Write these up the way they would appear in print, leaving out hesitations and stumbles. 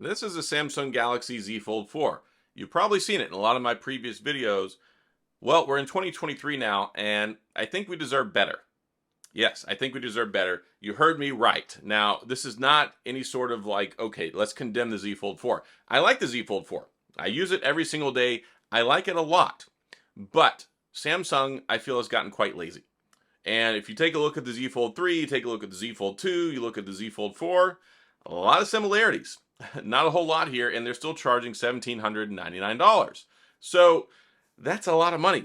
This is a Samsung Galaxy Z Fold 4. You've probably seen it in a lot of my previous videos. Well, we're in 2023 now, and I think we deserve better. Yes, I think we deserve better. You heard me right. Now, this is not any sort of like, okay, let's condemn the Z Fold 4. I like the Z Fold 4. I use it every single day. I like it a lot. But Samsung, I feel, has gotten quite lazy. And if you take a look at the Z Fold 3, you take a look at the Z Fold 2, you look at the Z Fold 4, a lot of similarities. Not a whole lot here, and they're still charging $1,799. So that's a lot of money.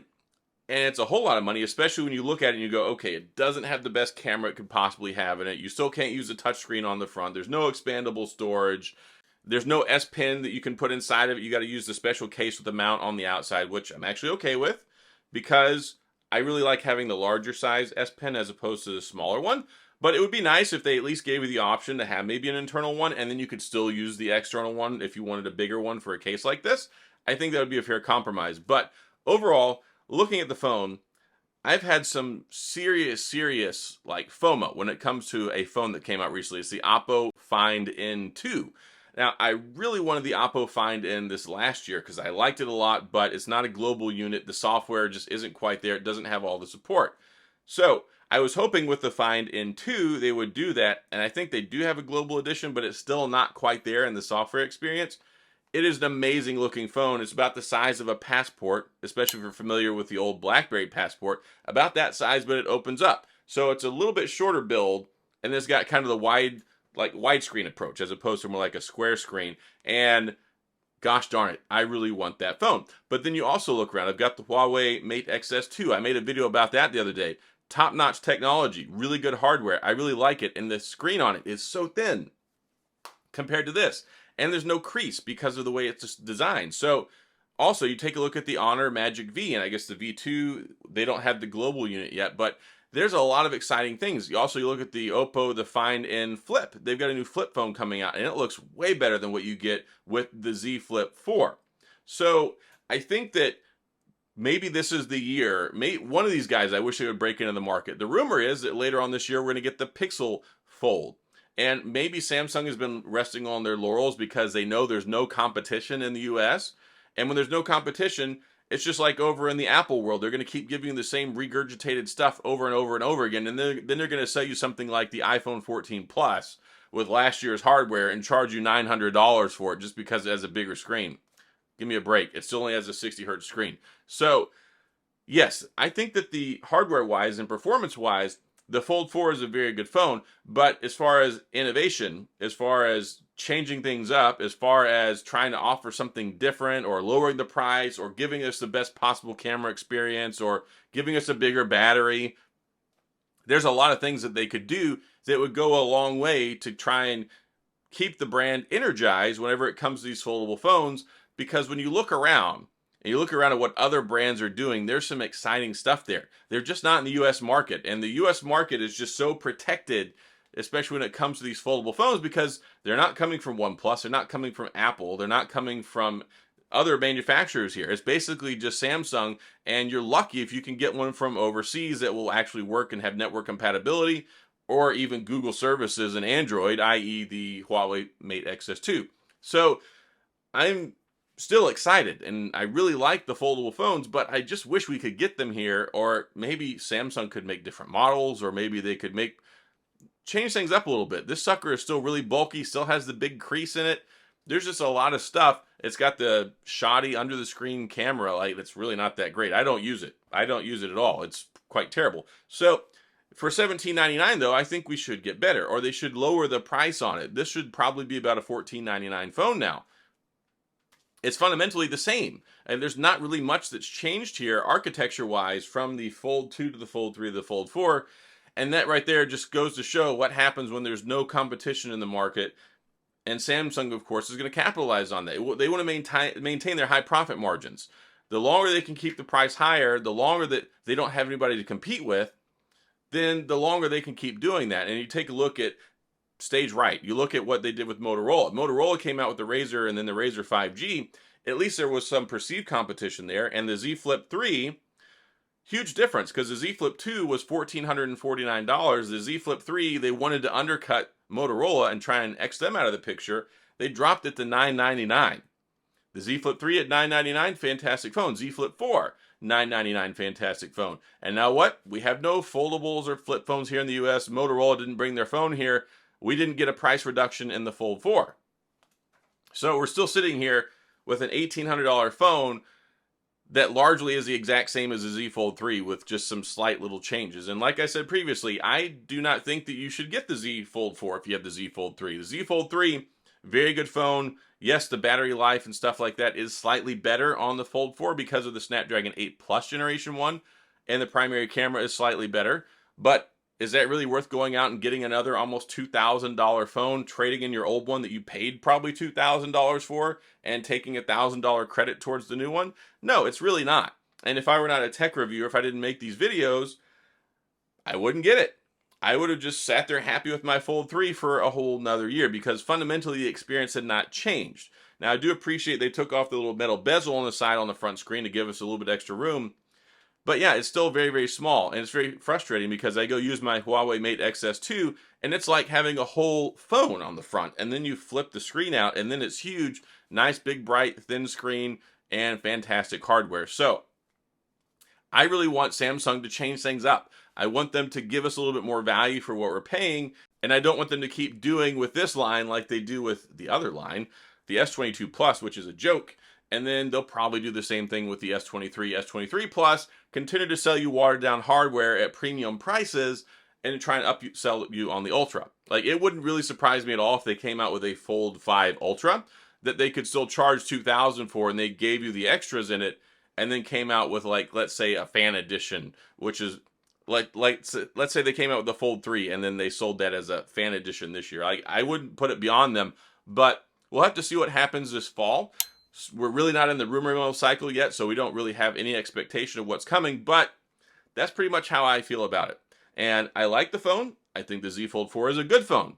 And it's a whole lot of money, especially when you look at it and you go, okay, it doesn't have the best camera it could possibly have in it. You still can't use a touchscreen on the front. There's no expandable storage. There's no S Pen that you can put inside of it. You got to use the special case with the mount on the outside, which I'm actually okay with because I really like having the larger size S Pen as opposed to the smaller one. But it would be nice if they at least gave you the option to have maybe an internal one, and then you could still use the external one if you wanted a bigger one for a case like this. I think that would be a fair compromise. But overall, looking at the phone, I've had some serious like FOMO when it comes to a phone that came out recently. It's the Oppo Find N2. Now, I really wanted the Oppo Find N this last year because I liked it a lot, but it's not a global unit. The software just isn't quite there. It doesn't have all the support. So I was hoping with the Find N2 they would do that, and I think they do have a global edition, but it's still not quite there in the software experience. It is an amazing looking phone. It's about the size of a Passport, especially if you're familiar with the old BlackBerry Passport. About that size, but it opens up. So it's a little bit shorter build, and it's got kind of the widescreen approach as opposed to more like a square screen. And gosh darn it, I really want that phone. But then you also look around. I've got the Huawei Mate XS 2. I made a video about that the other day. Top-notch technology, really good hardware. I really like it, and the screen on it is so thin compared to this. And there's no crease because of the way it's designed. So also, you take a look at the Honor Magic V, and I guess the V2, they don't have the global unit yet, but there's a lot of exciting things. You look at the Oppo, the Find N Flip. They've got a new flip phone coming out, and it looks way better than what you get with the Z Flip 4. So I think that maybe this is the year. One of these guys, I wish they would break into the market. The rumor is that later on this year, we're going to get the Pixel Fold. And maybe Samsung has been resting on their laurels because they know there's no competition in the US. And when there's no competition, it's just like over in the Apple world. They're going to keep giving you the same regurgitated stuff over and over and over again. And then they're going to sell you something like the iPhone 14 Plus with last year's hardware and charge you $900 for it just because it has a bigger screen. Give me a break. It still only has a 60 hertz screen. So, yes, I think that the hardware-wise and performance-wise, the Fold 4 is a very good phone, but as far as innovation, as far as changing things up, as far as trying to offer something different or lowering the price or giving us the best possible camera experience or giving us a bigger battery, there's a lot of things that they could do that would go a long way to try and keep the brand energized whenever it comes to these foldable phones. Because when you look around, and you look around at what other brands are doing, there's some exciting stuff there. They're just not in the US market. And the US market is just so protected, especially when it comes to these foldable phones, because they're not coming from OnePlus, they're not coming from Apple, they're not coming from other manufacturers here. It's basically just Samsung, and you're lucky if you can get one from overseas that will actually work and have network compatibility, or even Google services and Android, i.e. the Huawei Mate XS 2. So I'm still excited, and I really like the foldable phones, but I just wish we could get them here, or maybe Samsung could make different models, or maybe they could change things up a little bit. This sucker is still really bulky, still has the big crease in it. There's just a lot of stuff. It's got the shoddy under the screen camera light that's really not that great. I don't use it. I don't use it at all. It's quite terrible. So for $17.99 though, I think we should get better, or they should lower the price on it. This should probably be about a $14.99 phone now. It's fundamentally the same, and there's not really much that's changed here architecture-wise from the Fold 2 to the Fold 3 to the Fold 4, and that right there just goes to show what happens when there's no competition in the market, and Samsung, of course, is going to capitalize on that. They want to maintain their high profit margins. The longer they can keep the price higher, the longer that they don't have anybody to compete with, then the longer they can keep doing that. And you take a look at stage right. You look at what they did with Motorola. Motorola came out with the Razr and then the Razr 5G. At least there was some perceived competition there. And the Z Flip 3, huge difference, because the Z Flip 2 was $1,449. The Z Flip 3, they wanted to undercut Motorola and try and X them out of the picture. They dropped it to $999. The Z Flip 3 at $999, fantastic phone. Z Flip 4, $999, fantastic phone. And now what? We have no foldables or flip phones here in the US. Motorola didn't bring their phone here. We didn't get a price reduction in the Fold 4. So we're still sitting here with an $1,800 phone that largely is the exact same as the Z Fold 3 with just some slight little changes. And like I said previously, I do not think that you should get the Z Fold 4 if you have the Z Fold 3. The Z Fold 3, very good phone. Yes, the battery life and stuff like that is slightly better on the Fold 4 because of the Snapdragon 8 Plus Generation 1, and the primary camera is slightly better. But is that really worth going out and getting another almost $2,000 phone, trading in your old one that you paid probably $2,000 for, and taking $1,000 credit towards the new one? No, it's really not. And if I were not a tech reviewer, if I didn't make these videos, I wouldn't get it. I would have just sat there happy with my Fold 3 for a whole nother year because fundamentally the experience had not changed. Now, I do appreciate they took off the little metal bezel on the side on the front screen to give us a little bit extra room. But yeah, it's still very, very small, and it's very frustrating because I go use my Huawei Mate XS2, and it's like having a whole phone on the front, and then you flip the screen out, and then it's huge, nice, big, bright, thin screen, and fantastic hardware. So I really want Samsung to change things up. I want them to give us a little bit more value for what we're paying, and I don't want them to keep doing with this line like they do with the other line, the S22 Plus, which is a joke. And then they'll probably do the same thing with the S23, S23 Plus, continue to sell you watered down hardware at premium prices and try and upsell you on the Ultra. Like, it wouldn't really surprise me at all if they came out with a Fold 5 Ultra that they could still charge $2,000 for, and they gave you the extras in it, and then came out with, like, let's say a fan edition, which is let's say they came out with the Fold 3 and then they sold that as a fan edition this year. I wouldn't put it beyond them, but we'll have to see what happens this fall. We're really not in the rumor mill cycle yet, so we don't really have any expectation of what's coming, but that's pretty much how I feel about it. And I like the phone. I think the Z Fold 4 is a good phone.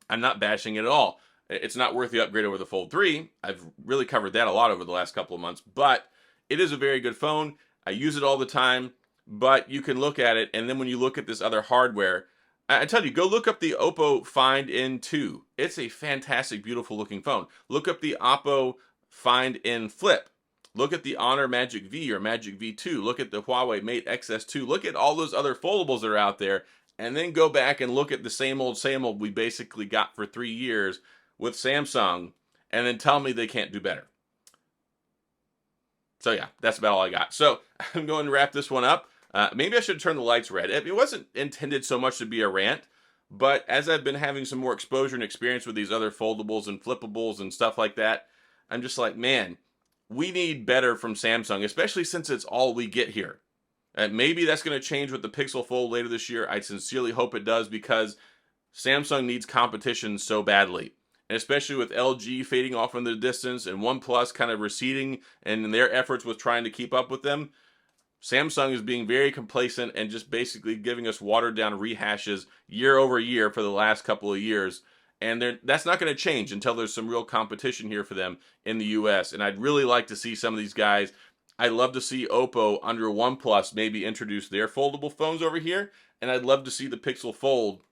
I'm not bashing it at all. It's not worth the upgrade over the Fold 3. I've really covered that a lot over the last couple of months, but it is a very good phone. I use it all the time, but you can look at it, and then when you look at this other hardware, I tell you, go look up the Oppo Find N2. It's a fantastic, beautiful looking phone. Look up the Oppo Find N Flip. Look at the Honor Magic V or Magic V2. Look at the Huawei Mate XS2. Look at all those other foldables that are out there, and then go back and look at the same old we basically got for 3 years with Samsung, and then tell me they can't do better. So yeah, that's about all I got. So I'm going to wrap this one up. Maybe I should turn the lights red. It wasn't intended so much to be a rant, but as I've been having some more exposure and experience with these other foldables and flippables and stuff like that, I'm just like, man, we need better from Samsung, especially since it's all we get here. Maybe that's going to change with the Pixel Fold later this year. I sincerely hope it does because Samsung needs competition so badly. And especially with LG fading off in the distance and OnePlus kind of receding in their efforts with trying to keep up with them, Samsung is being very complacent and just basically giving us watered down rehashes year over year for the last couple of years. And that's not going to change until there's some real competition here for them in the US. And I'd really like to see some of these guys. I'd love to see Oppo under OnePlus maybe introduce their foldable phones over here. And I'd love to see the Pixel Fold.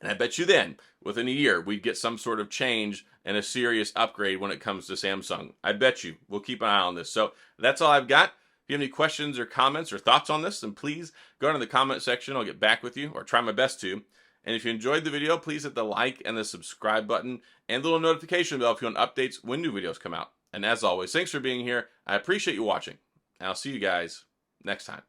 And I bet you then, within a year, we'd get some sort of change and a serious upgrade when it comes to Samsung. I bet you. We'll keep an eye on this. So that's all I've got. If you have any questions or comments or thoughts on this, then please go into the comment section. I'll get back with you, or try my best to. And if you enjoyed the video, please hit the like and the subscribe button and the little notification bell if you want updates when new videos come out. And as always, thanks for being here. I appreciate you watching. And I'll see you guys next time.